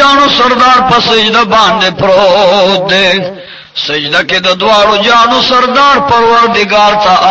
جانو سردار په سجده باندې پروت دی سجده کې د دواړو جانو سردار پروردگار ته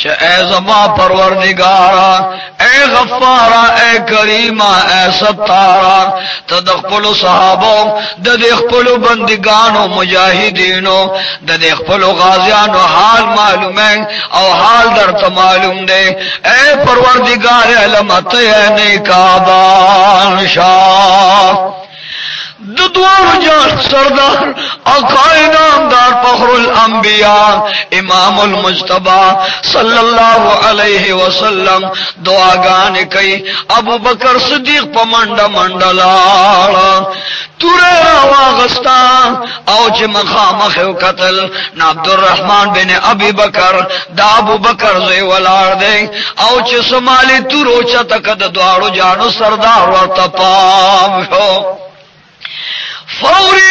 چې اے زما پروردگارا اے غفارا اے کریما اے ستارا ته د خپل صحابو د خپل بندگانو مجاهدینو د خپل غازیانو حال معلومه او حال درته معلوم دی اے پروردگار علمت اے نیکابان شاه د دوار جان سردار آقای نامدار فخر الانبیاء امام المجتبی صلی اللہ علیہ وسلم دعاګانې کوي ابو بکر صدیق په منډه منډه لاړ توره راواغستا او چې مخامخ قتل عبد الرحمن بن ابي بکر دا ابو بکر زوی ولاړ دی او چې سمالی تورو چته کده دواړو جانو سردار ورته پام شو فوری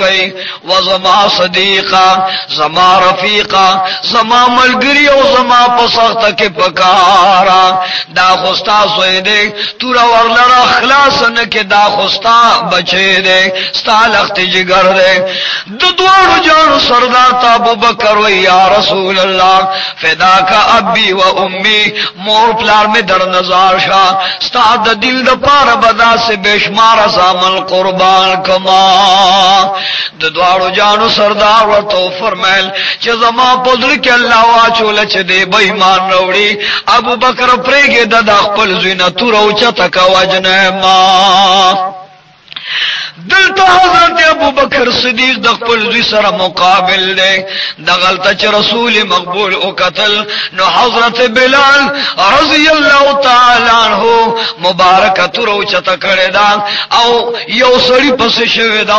کوي وزما صدیقا زما رفیقا زما ملګری او زما په سخته کې پکارا دا خوستا سوی دی تور ورلره اخلاص نه کې دا خوستا بچی دی ستالخت جګر دی د دوارو جانو سردار ته ابو بکر و یا رسول الله فداک ابي و امي مور پلار می در نظر شاه ستا د دل د پاره بدا سے بشمار زامل قربان کما د دوارو جانو سردار ورته فرمایل چې زما پدر کې الله واچول چې دی بې ایمان وروړي ابو بکر پرېګه د خپل زینه تور او چته کا وجنه ما دلته حضرت ابو بکر صدیق د خپل ځای سره مقابل دی د غلطه چې رسول مقبول او قتل نو حضرت بلال رضی الله تعالی عنہ مبارک تر او چته کړه دا او یو سړی پس شوی دا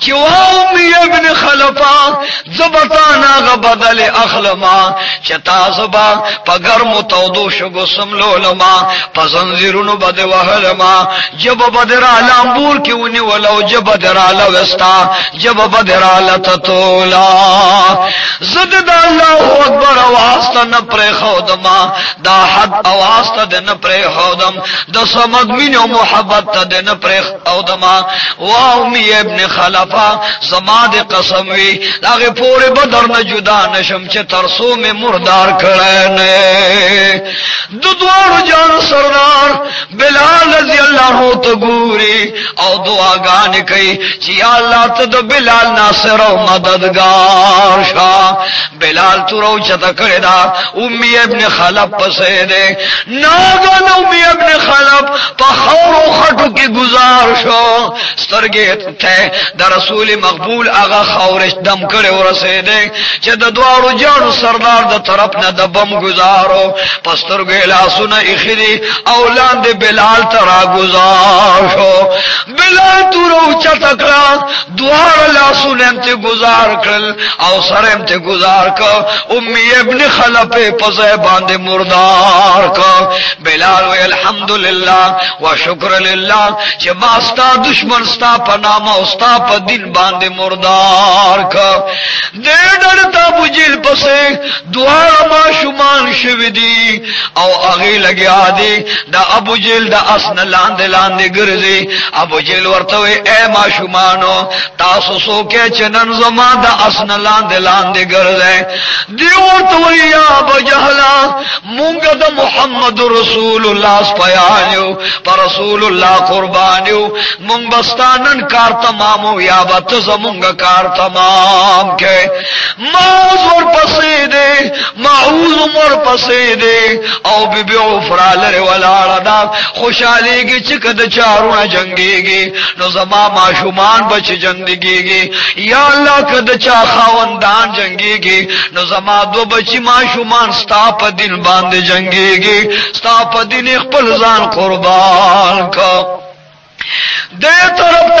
چې واو می ابن خلفا زبطانا غبدل اخلما چتا زبا پګر متودو شګو سملولما پزنجیرونو بده وهلما جب بدر علامبور کی ونی ولو جب بدراله وستا جب بدراله تطولا زد د الله اکبر واسطه نه پر خودما دا حد واسطه د نه پر خودم د صمد مینو محبت ته نه پر خودما واو می ابن خلفا زما د قسم وی داغه پورې بدر نه جدا نشم چې ترسو می مردار کړه نه د دوار جان سردار بلال رضی الله ته ګوري او دعاګانې کوي چې یا الله ته د بلال ناصر او مددگار شه بلال تورو چته کړه دا امي ابن خلف پسې ده ناګان امي ابن خلف په خورو خټو کې گزار شو سترګې ته د رسول مقبول هغه خورش دم کړي ورسېده چې د دوارو جانو سردار د طرف نه د بم گزارو پسترګې لاسونه اخري اولاد بلال ترا گزار شو بلال تورو چتکړه دوار لاسونه ته گزار کړل او سره ته گزار ک امي ابن خلف په ځای باندې مردار ک بلال و الحمدلله وشکر لله چې ما ستا دشمن ستا په نام او ستا په دین باندې مردار ک دې ډرته ابو جیل پسې دوار ما شومان شوی دی او هغه لګیا دی دا ابو جیل د اسن لاندې لاندې ګرځي ابو جیل ورته اے ما شومانو تاسو سوکه چې نن زما د اسن لاندې لاندې ګرځي دی ورته یا ابو جهل مونږ د محمد رسول الله سپایانو پر رسول الله قربانیو مونږ بستانن کار تمامو یا بت زمونږ کار تمام کې ما زور پسې دی معوذ مر پسې دی او بیبي عفرا لره ولاړه دا خوشاليږي چې کده چارونه جنگيږي نو زما ماشومان بچ جنگيږي یا الله کده چا خاوندان جنگيږي نو زما دو بچي ماشومان ستا په دین باندې جنگيږي ستا په دین خپل ځان قربان کا دے طرف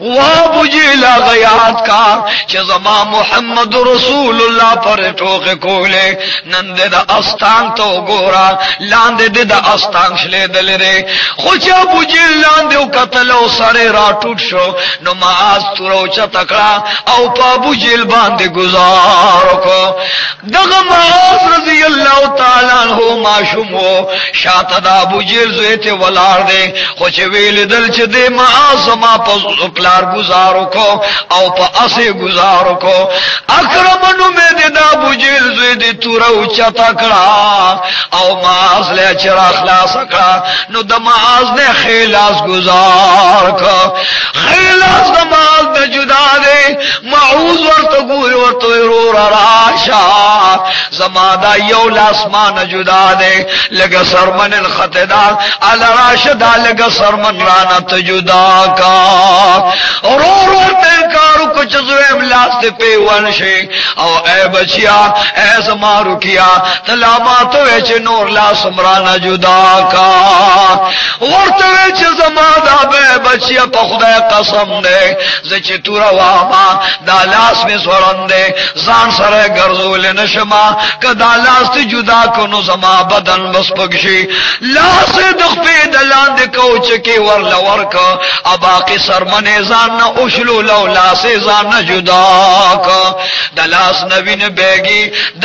وا بوجیلا غیات کا چې زما محمد رسول الله پر ټوکې کوله نن دې د استان ته وګورا لاندې دې د استان شلې دلره خو چې بوجیل لاندې وکتل او سره راټوټ شو نو معاذ تورو چا تکړه او په بوجیل باندې گزار کو دغه معاذ رضی الله تعالی عنہ ماشوم وو شاته د بوجیل زوی ته ولار دی خو چې ویل دل چې دې معاذ ما په پلار گزارو کو او په اسه گزارو کو اکرمنو مې دې د بوجیل زوی دې تورو چا تکړه او معاذ له چر اخلاص کړه نو د معاذ نه خلاص گزار کو خلاص د معاذ نه جدا دی معوذ ورته ګوري ورته ورور راشا زما دا یو لاسمان جدا دی لګه سرمن الخطدا علی راشد لګه سرمن رانا ته جدا کا ورور ورته کارو کو چزویم لاس ته پیوان شي او اے بچیا اے زما رکیا تلامات وچ نور لاس مرانا جدا کا ورته وچ زما دا به بچیا په خدای قسم دے زچ تورا واما دا لاس می سورنده ځان سره ګرځول نشما کدا لاس ته جدا کو زما بدن بس پګشي لاس د خپې د لاندې کوچ کې ورل ورک اباقي سرمنه ځان نه اوشلو لو لاس ځان نه جدا کو د لاس نبی نه بیگی د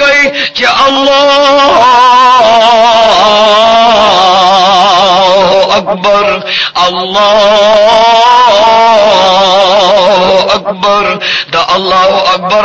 کوي چې الله اکبر الله اکبر دا الله اکبر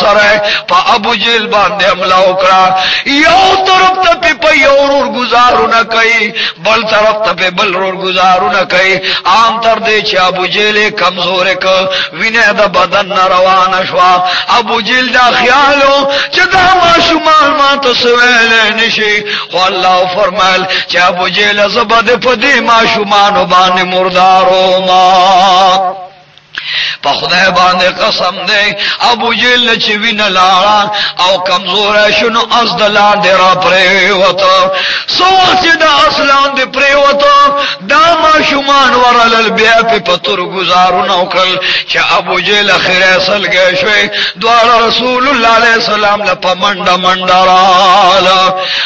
سره په ابو جهل باندې حمله وکړه یو طرف ته په یو ور گزارونه کوي بل طرف ته بل ور گزارونه کوي عام تر دې چې ابو جهل کمزور ک وینه د بدن روانه شو ابو جهل دا خیالو چې دا ماشومان ما ته سویل نشي خو الله فرمایل چې ابو جهل زبد په دې ماشومان باندې مردارو ما په خدای باندې قسم دی ابو جهل چې وینه لاړه او کمزور شنو از دلان دی را پرې وته سو چې دا اصلان دی پرې وته دا ماشومان ورل بیا په پتور گزارونه وکړ چې ابو جهل اخر اصل کې شوی دوار رسول الله علیه السلام له پمنډه منډراله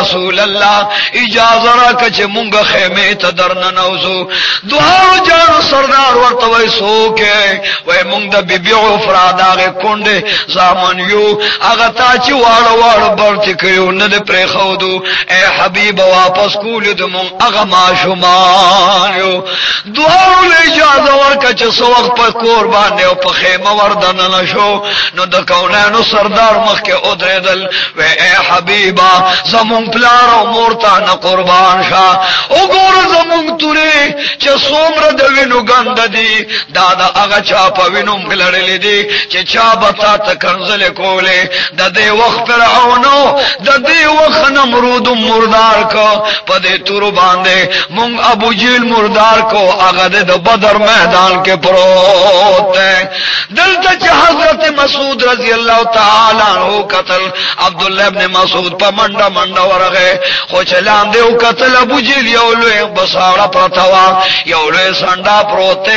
رسول الله اجازه راکړه چې مونږه خیمه ته درنه نوزو دوار جان سردار ورته وای سوکه وای مونږ د بیبي عفرا داغه کونډه زامن یو هغه تا چې واړه برته کړو نه د پرې خودو اے حبیب واپس کول د مونږ هغه ماشومان یو دوه له اجازه ورکړه چې سو وخت په کور باندې او په خیمه وردن نشو نو د کونانو سردار مخ کې اودریدل و اے حبیبا زمون پلار او مورته نه قربان شه وګوره زمون توري چې څومره د وینو ګند دي دا هغه چا په وینو ملړلې دي چې چا بتا ته کنزل کوله د دې وخت فرعونو د دې وخت نمرود مردار کو په دې تور باندې مونږ ابو جهل مردار کو هغه د بدر میدان کې پروت ده دلته چې حضرت مسعود رضی الله تعالی عنہ قتل عبد الله ابن مسعود په منډه ورغه خو چلان دی او قتل ابو جهل یو لوی بساړه پرتاوا یو لوی سنډا پروت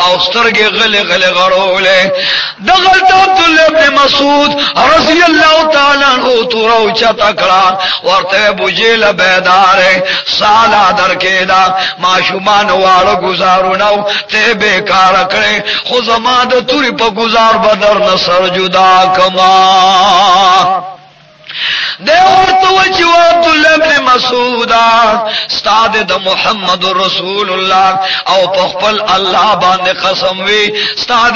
او سترګې غلې غړولې دغلت عبد الله ابن مسعود رضی الله تعالی عنہ تورو چتا کړه ورته ابو جهل بیدار سالا درکېدا ماشومان واړو گزارونو ته بیکار کړي خو زما د توري په گزار بدر نصر جدا کما دے ورته وچو عبد الله ابن مسعود استاد د محمد رسول الله او په خپل الله باندې قسم وی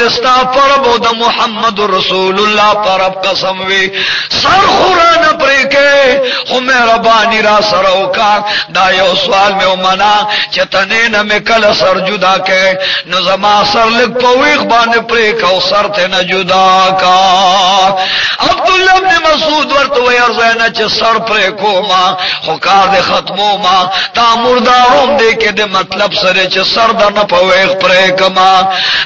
استاد پربو د محمد رسول الله پر قسم وی سر خورانه پرې کې خو مهرباني را سره وکا دا یو سوال مې ومنا چې تنه نه مې کله سر جدا کې نو زما سر لګ په ویغ باندې پرې کو سر ته نه جدا کا عبد الله ابن مسعود ورته وی ارزینا چه سر پر کوما خو کار دے ختمو ما تا مرداروم دے که دے مطلب سره چه سر در نپویخ پر کما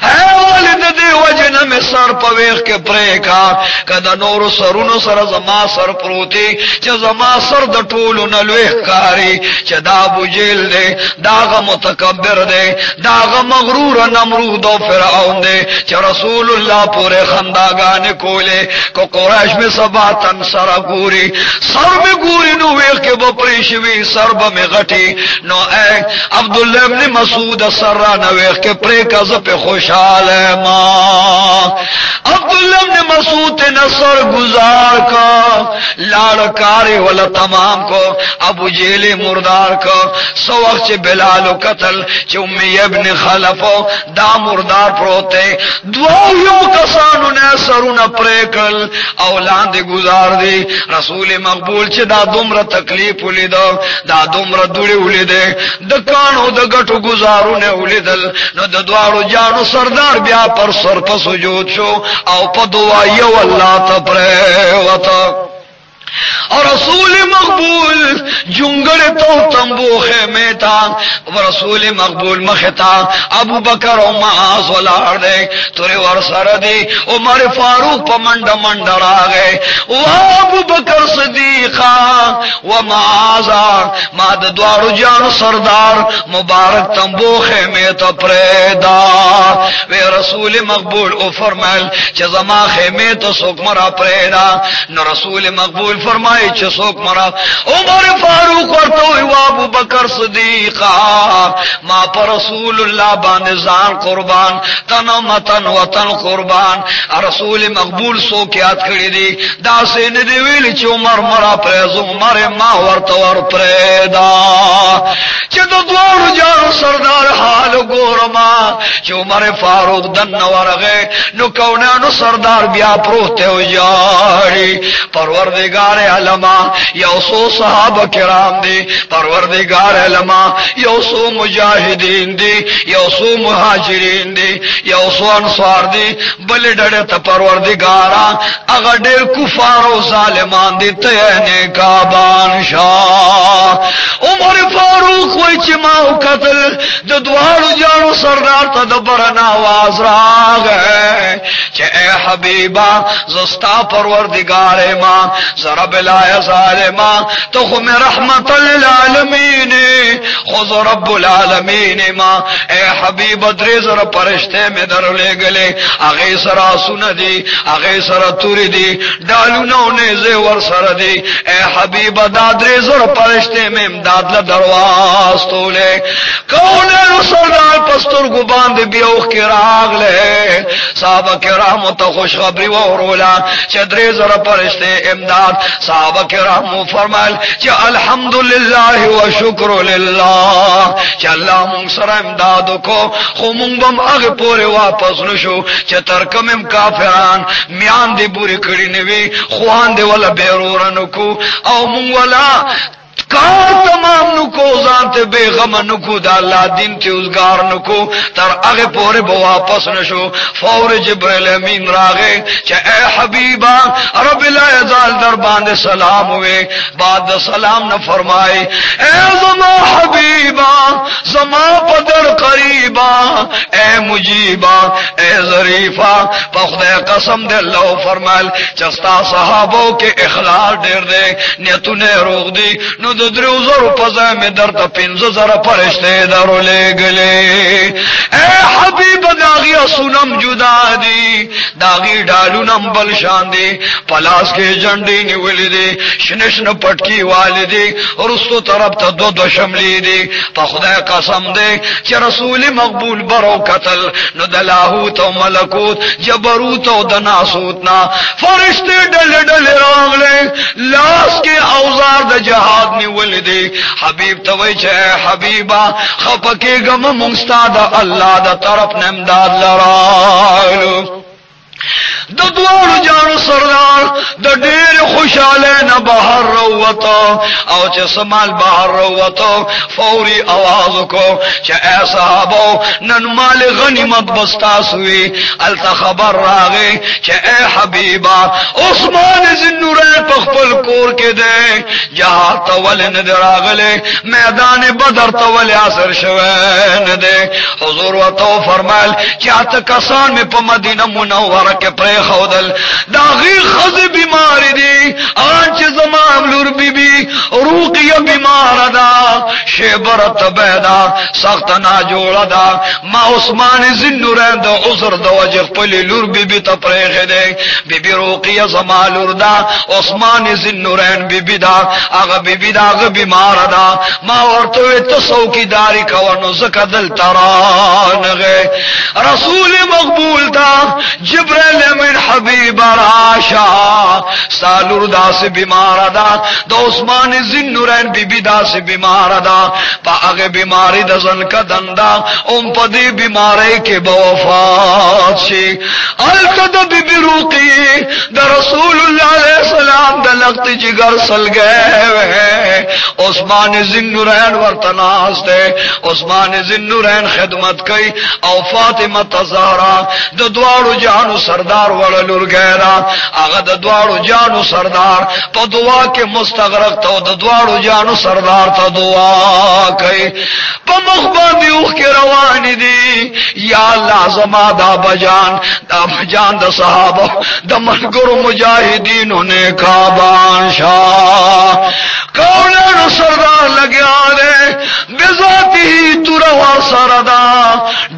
اے والد دے وجن میں سر پویخ کے پر کا کدا نور سرونو سر زما سر پروتی چه زما سر د ټولو نلویخ کاری چه دا ابو جیل دے داغا متکبر دے داغا مغرور نمرود و فرعون دے چه رسول اللہ پورے خنداگان کولے کو قریش میں سباتن سر گوری سر میں گوری نو ویخ کے بپریشوی سر بمی غٹی نو اے عبداللہ ابن مسعود سر را نویخ کے پرے کا زپ خوشحال ہے ماں عبداللہ ابن مسعود نصر گزار کا لاڑکارے والا تمام کو ابو جیل مردار کو سو وقت چه بلال و قتل چه امی ابن خلفو دا مردار پروتے دواویو کسانو نے سرون پریکل اولان دی گزار دی رسول مقبول چه دا دمر تکلیف ولی دا دمر دوڑی ولی دے دکانو دا گٹو گزارو نے ولی دل نو دا دوارو جانو سردار بیا پر سر پا سجود شو او پا دوائیو اللہ تا پریوتا اور رسول مقبول جنگل تو تنبو خیمے تا رسول مقبول مختا ابو بکر و معاذ ولار دے تورے ورسر دی عمر فاروق پا منڈ منڈ را گئے و ابو بکر صدیقا و معاذا ماد دوارو جان سردار مبارک تنبو خیمے تا پریدا وی رسول مقبول او فرمائل چه زما خیمے تا سوک مرا پریدا نو رسول مقبول فرمائی چه سوک مرا عمر فاروق ورطوئی و ابو بکر صدیقا ما پر رسول اللہ باندزان قربان تن و متن وطن قربان رسول مقبول سوکیات کری دی دا سے ندویل چه عمر مرا پریزو عمر ما ورطور پریدا چه دو دوار جانو سردار حال گورما چه عمر فاروق دن ورغے نو کونانو سردار بیا پروتے ہو جاری پروردگار علماء یوسو صحابہ کرام دی پروردگار علماء یوسو مجاہدین دی یوسو مہاجرین دی یوسو انصار دی بلی ڈڑے تا پروردگارا اگر دیر کفار و ظالمان دی تینے کا بانشاہ عمر فاروق وی چماو قتل دوارو جانو سردار تا دبرن آواز راگ ہے چے اے حبیبا زستا پروردگار ماں ضرب لا ظالما تو خم رحمت للعالمین خذ رب العالمین ماں اے حبیب دریزر پرشتے میں در لے گلے اغی سرا سن دی اغی سرا توری دی ڈالو نو نیزے ور سر دی اے حبیب دادریزر پرشتے میں امداد لدرواز تو لے کونے سردار پستر کو باندھ بیوخ کی راگ لے صحابہ کرامو تا خوشخبری ورولا چدری زر پرشتے امداد صحابہ کرامو فرمائل چا الحمدللہ و شکر للہ چا اللہ مونگ سر امدادو کو خو مونگ بم اغ پورے واپس نشو چا ترکمم کافران میان دی بوری کڑی نوی خوان دی والا بیرورنو کو او مونگ والا کار تمام نکو ذات بے غم نکو دا اللہ دین تی ازگار نکو تر اغی پورے بواپس نشو فور جبریل امین راغے چا اے حبیبا رب العزال در باند سلام ہوئے بعد سلام نہ فرمائے اے زما حبیبا زما پدر قریبا اے مجیبا اے ظریفا پخدے قسم دے اللہ فرمائل چستا صحابوں کے اخلاص دیر دے نیتو نے روغ دی نو دریو زر پزا میں در تا پینز زر پرشتے درو لے گلے اے حبیب داغی سنم جدا دی داغی ڈالو نم بلشان دی پلاس کے جنڈی نیولی دی شنشن پٹکی والی دی رستو طرف تا دو شملی دی پا خدا قسم دے چی رسول مقبول برو قتل نو دلاہوت و ملکوت جبروت و دناسوتنا فرشتے ڈل ڈل راغ لے لاس کے اوزار دا جہاد نیولی دی حبیب توی چے حبیبا خپکی گم منستا دا اللہ دا طرف نمداد لرائلو دا دوار جانو سردار دا دیر خوشالے نہ باہر روتا او چے سمال باہر روتا فوری آواز کو چے اے صحابو نن مال غنیمت بستاس ہوئی التا خبر راگے چے اے حبیبا عثمان زنورے پخپل کو کور کې ده جهاد تول نه دراغله میدان بدر تول اثر شوه نه ده حضور وتو فرمایل چې اته کسان می په مدینه منوره کې پرې خودل دا غي خزه بیمار دي ان چې زما بلور بیبي روقیه بیمار ده شیبرت بیدا سخت نا جوړه ده ما عثمان زنورین د عذر د وجه خپل لور بیبي ته پرې خده بیبي روقیه زما لور ده عثمان زنورین بیبي ده هغه بیبي ده هغه بیمار ده ما ورته ته څوکیداری کوونو زکه دل ترانغه رسول مقبول تا جبرائیل من حبیب راشا سالور داس بیمار دا د عثمان ذنورین بیبی داس بیمار دا پا اغه بیماری د زن کدن دا ام پدی بیماری کې بوفات شي الکد بیبی روقی د رسول الله علیه السلام د لغت جگر سل گئے عثمان ذنورین ورتناس دے عثمان ذنورین خدمت کئی او فاطمه زهرا د دوارو جانو سردار ولور غیرا هغه د دوارو جانو سردار په دعا کې مستغرق ته د دوارو جانو سردار ته دعا کوي په مخ باندې اوخ کې روان دي یا الله زما دا بجان د صحابه د ملګرو مجاهدینو نه کابان شاه کونو سردار لګیا دے بذاته تور ور سردا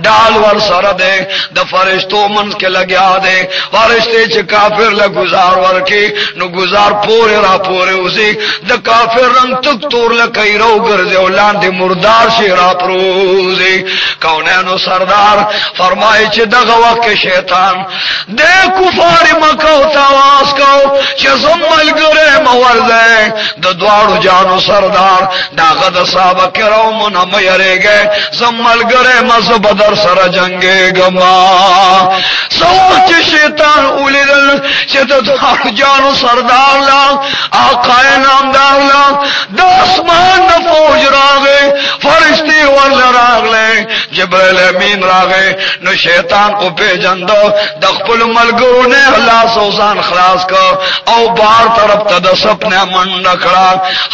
ډال ور سره ده د فرشتو منځ کې لګیا ده فرشته چې کافر له گزار ورکی نو گزار پورے را پورے اوسي د کافر رنگ تک تور لکې رو ګرځي ولاندې مردار شي را پروزي کونانو سردار فرمایي چې دغه وخت شیطان د کفار مکه او تواس کو چې زمل ګره مورځه د دواړو جانو سردار داغه د صحابه کرامو نه مېریږي زمل ګره مذهب بدر سره جنگه گما سوچ شیطان اولیدل چې د دوه جانو سردار لا آقا نامدار لا د اسمان د فوج راغې فرشتي ول راغله جبرائیل امین راغې نو شیطان او په جندو د خپل ملګرو نه الله سوزان خلاص کو او بار طرف ته د سپنه منډه کړه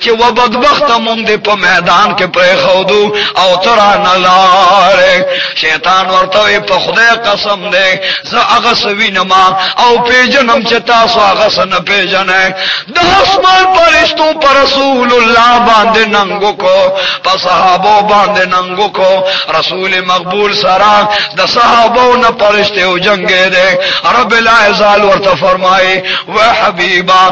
چې و بدبخت مونږ په میدان کې پرې خودو او ترانه شیطان ورته په خدای قسم دې زه هغه سوینما او پیجنم چې تاسو هغه سن پیجنې د اسمان پرشتو پر رسول الله باندې ننګو کو په صحابه باندې ننګو کو رسول مقبول سره د صحابو نه پرشته او جنگې دې رب العزال ورته فرمایي و حبیبا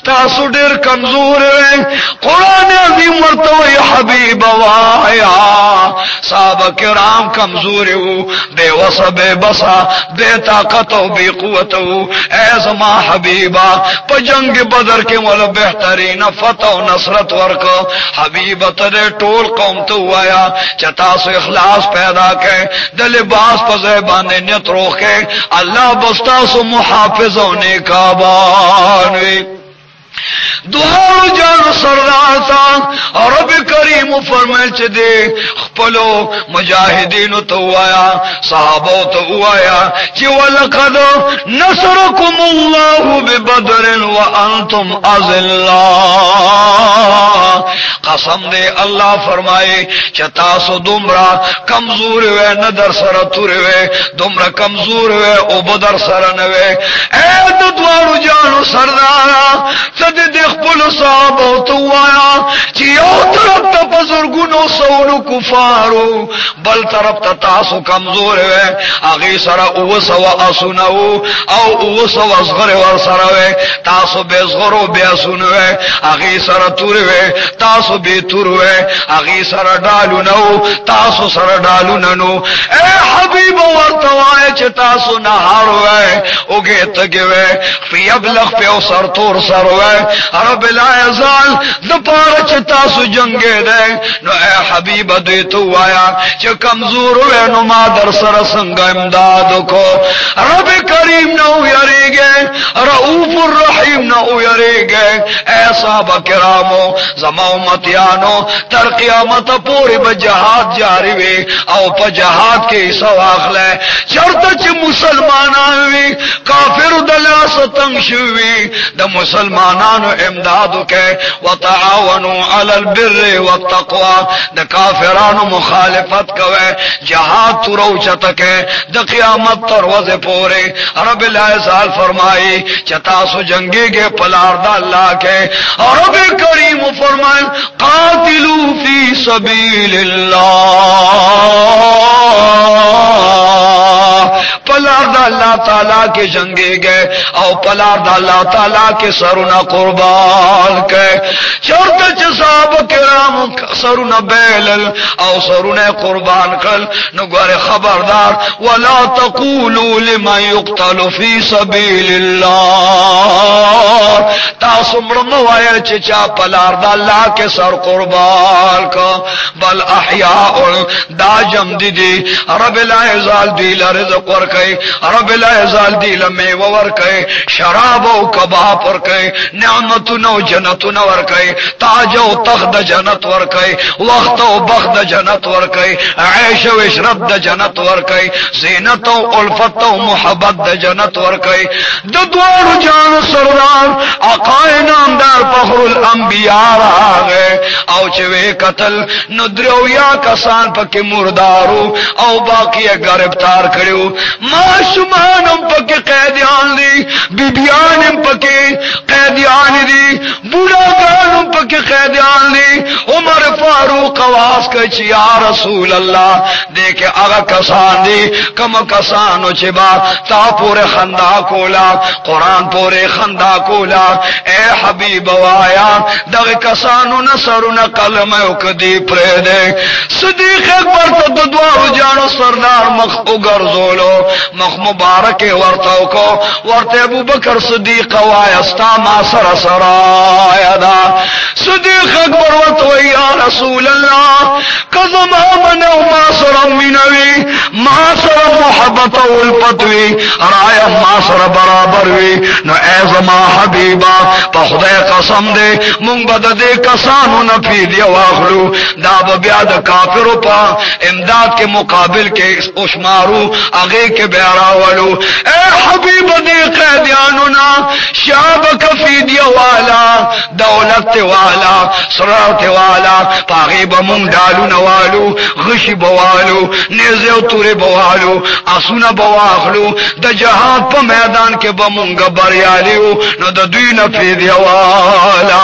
تاسو ډیر کمزور وې قران عظیم ورته وی حبیبا وایا صحابه کرام کمزوری وو بے وسع بے بسا بے طاقت او بے قوت وو اے زما حبیبا په جنگ بدر کې ول بهترین فتح او نصرت ورکو حبیب ته ټول قوم ته وایا چې تاسو اخلاص پیدا کړئ د لباس په ځای باندې نیت روکه الله بستاسو محافظونه کابان وي دوارو جانو سردار تا رب کریم فرمائل چه دے خپلو مجاہدینو تو آیا صحابو تو آیا چه وَلَقَدْ نَصَرَكُمُ اللَّهُ بِبَدْرٍ وَأَنْتُمْ أَذِلَّا قسم دے اللہ فرمائے چه تاسو دمرا کمزور وے ندر سر تور وے دمرا کمزور وے او بدر سر نوے اے دوارو جانو سردارا د خپل صحابه تو وایا چې یو طرف ته بزرګونو سونو کفارو بل طرف ته تاسو کمزور وې هغه سره او سو اسونو او او سو اصغر ور سره وې تاسو به زغرو به اسونو وې هغه سره تور وې تاسو به تور وې هغه سره ډالو نو تاسو سره ډالو نو اے حبیب ورته وای چې تاسو نه هاروي اوګه تګي وې فیبلغ په سر تور سر وې رب العزال د پاره چې تاسو جنگې ده نو اے حبیب دې تو وایا چې کمزور و نو ما در سره څنګه امداد کو رب کریم نو یریږي رؤوف الرحیم نو یریږي گئے اے صحابہ کرامو زما امتیانو تر قیامت پوری بجہاد جاری وی او پا جہاد کی سواخلے چرتا چی مسلمانان وی کافر دلا ستنگ شوی دا مسلمانانو امدادو کے وتعاونو علی البر والتقوى دا کافرانو مخالفت کوئے جہاد تو روچت کے دا قیامت تروز پورے رب العزال فرمائی چتاسو جنگی گے پلار دا اللہ کے رب کریم فرمائے قاتلو فی سبیل اللہ پلار دا اللہ تعالیٰ کے جنگی گئے او پلار دا اللہ تعالیٰ کے سرنا قربان کے چورتا چصاب کرام سرنا بیلل او سرنا قربان کل نگوار خبردار ولا تقولوا لمن يقتل في سبيل الله تاسو مرموائے چچا پلار دا اللہ کے سر قربان کا بل احیاء دا جم دی رب العزال دی لرزق ورکے رب العزال دی لمیو ورکے شراب و کباب ورکے نعمتنا و جنتنا ورکے تاج و تخت جنت ورکے وقت و بخت جنت ورکے عیش و اشرب د جنت ورکے زینت و الفت و محبت د جنت ورکے دوار جان سردار آقائے نامدار فخر الانبیاء راگے او چوے قتل ندریو یا کسان پاکی مردارو او باقی گرفتار کریو معصومانم پاکی قیدیان دی بیبیانم پاکی قیدیان دی بوڑاگانم پاکی قیدیان دی عمر فاروق آواز کچی یا رسول اللہ دیکھے اگا کسان دی کم کسانو چبا تا پورے خندا کولا قرآن پورے خندا کولا اے حبیب وایا دغ کسانو نصرو نقلم اکدی پریدے صدیق اکبر تا دوارو جانو سردار مخ اگر زولو مخ مبارک ورطاو کو ورط ابو بکر صدیق وایا ستا ما سر سرایا دا صدیق اکبر ورطو یا رسول اللہ قضم آمنو ما سر منوی ما سر محبت والپتوی رایا ما سر برابر وی نو اے زما حبیبا پا خدای قسم دے مونگ بد دے کسانو نفی دیا واخلو دا بیاد کافرو پا امداد کے مقابل کے اشمارو اغی کے بیراولو اے حبیب دے قیدیانو نا شاب کفی دیا والا دولت والا سرات والا پاغی با مونگ ڈالو نوالو غشی بوالو نیزیو توری بوالو اسونا بواخلو دا جہاد پا میدان کے با مونگ بریالیو نو دا دوی نفی دیا والا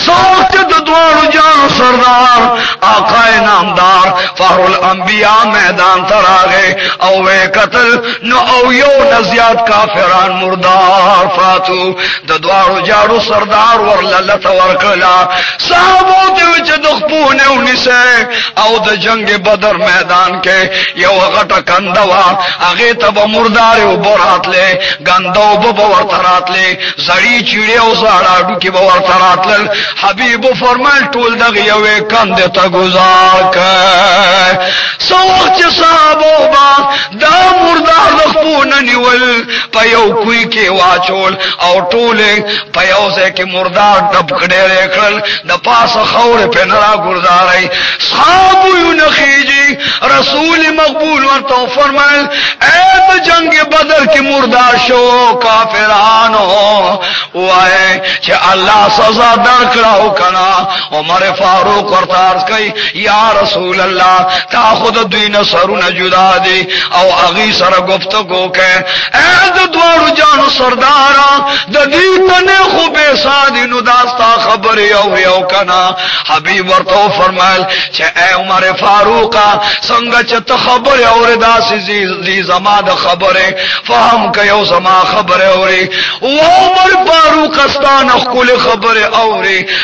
سوچ دوارو جان سردار آقائے نامدار فخر الانبیاء میدان تر آگے او وے قتل نو او یو نزیاد کافران مردار فاتو دوارو جارو سردار ورللت ورکلا صحابو دیوچ دخپونے انیسے او دا جنگ بدر میدان کے یو غٹا کندوا آگے تب مردار او برات لے گندو بورترات لے زڑی چیڑے او زاڑاڑو کی بورترات لے حبیب فرمائل ټول دغه یوې کند ته گزار کړ سوچ صحابو با دا مردار لخپونه نیول په یو کوی کې واچول او ټول په یو ځای کې مردار ډب کړي کړل د پاسه خور په نرا ګردارای صحابو یو نخیجی رسول مقبول ورته فرمایل اے د جنگ بدر کې مردار شو کافرانو وای چې الله سزا درکړاو کنا عمر فاروق ورته عرض کړي یا رسول الله تا خود دوی نه سرونه جدا دي او اغي سره گفتگو کوي اے د دوارو جانو سردارا د دې تنه خو به سادي نو داستا خبر یو کنا حبیب ورته فرمایل چې اے عمر فاروق څنګه چې ته خبر اورې داسې زی زما د خبره فهم کيو زما خبره اوري او عمر فاروق استان خپل خبره اوري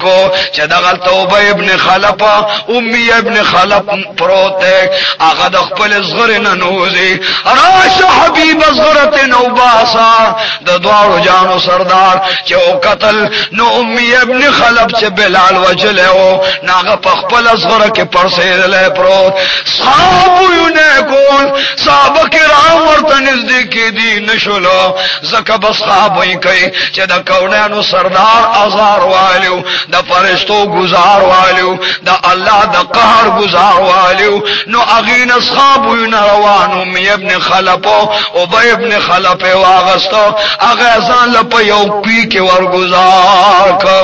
کو چې دغه توبه ابن خلف امي ابن خلف پروت ہے هغه د خپل صغر نه نوزي راشه حبيب صغرت نوباسا د دوارو جانو سردار چې او قتل نو امي ابن خلف چې بلال وجله او ناغه په خپل صغر کې پرسېدل پروت صحابونه کول صحابه کرام ورته نزدیک دي نشولو زکه بس صحابه کوي چې د کونانو سردار ازار والو د فرشتو گزار والو د الله د قهر گزار والو نو اغین اصحابو روانو می ابن خلفو او بی ابن خلف واغستو اغیزان لپا یو پی کے ورگزار کا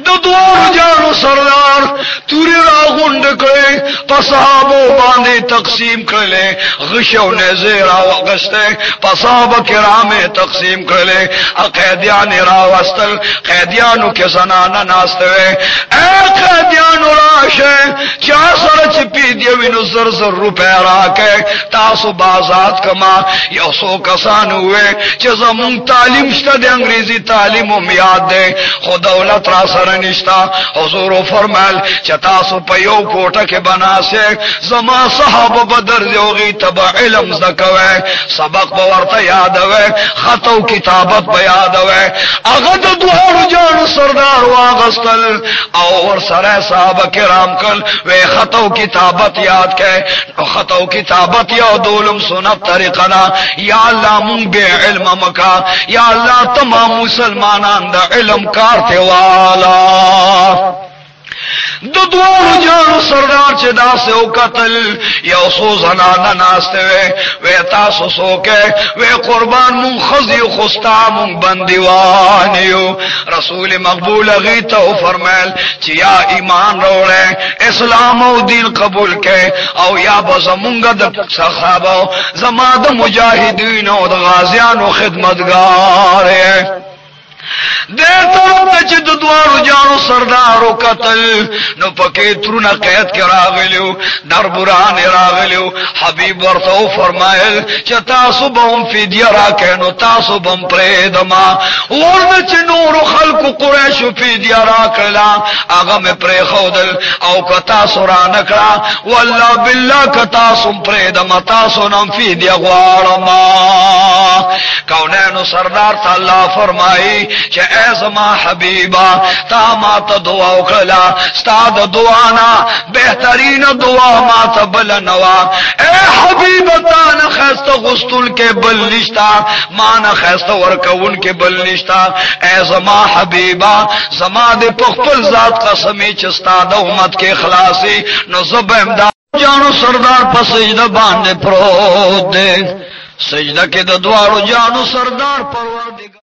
د دوار جانو سردار توری را غند کړي په صحابو باندې تقسیم کړي غشو نزیر واغسته په صحابه کرامه تقسیم کړي قیدیان را واستل قیدیانو کې زنانه ناشته اے قیدیانو راشه چا سره چې پی دی وینو زر زر روپے راکې تاسو بازات کما یو سو کسانو وې چې زمون تعلیم شته د انګریزي تعلیم هم یاد ده خو دولت را سره نشتا حضور فرمایل چې تاسو په یو کوټه کې بناسه زما صحابه بدر دیوغي تبع علم زکوي سبق به ورته یادوي خط او کتابت به یادوي هغه د دوه جان سردار واغستل او ور سره صحابه کرام کل وې خط او کتابت یاد کړي خط او کتابت یادولم سنت طریقه نا یا الله مونږ به علم مکا یا الله تمام مسلمانان د علم کار ته والا د دوه جانو سردار چې داسې او قتل یو سو زنانه ناشته وې تاسو سوکه وې قربان مون خزي خوستا مون بنديوان یو رسول مقبول غیته او فرمایل چې یا ایمان وروړې اسلام او دین قبول کړي او یا بزمونګه د صحابه زما د مجاهدین او د غازیانو خدمتګار دیتا چې د دوارو جانو سردارو قتل نو پکې ترونه قید کې راغلیو دربران راغلیو حبیب ورته فرمایل چې تاسو به هم فدیه راکې نو تاسو به پرې دما ورنه چې نور خلق قریش فدیه راکړه هغه مې پرې خودل او کتا سورا نکړه والله بالله کتا سم پرې دما تاسو نم فدیه غواړم کونانو سردار تعالی فرمایي چې اے زما حبیبا تا ما ته دعا وکړه ستاد دعانا بهترین دعا ما ته بل نوا اے حبیب تا نه خسته غسل کې بل نشتا ما نه خسته ورکون کې بل نشتا اے زما حبیبا زما د خپل ذات قسمی چې ستاد امت کې اخلاصي نو زبم دا جانو سردار په سجده باندې پروت دی سجده کې د دوارو جانو سردار پروردګار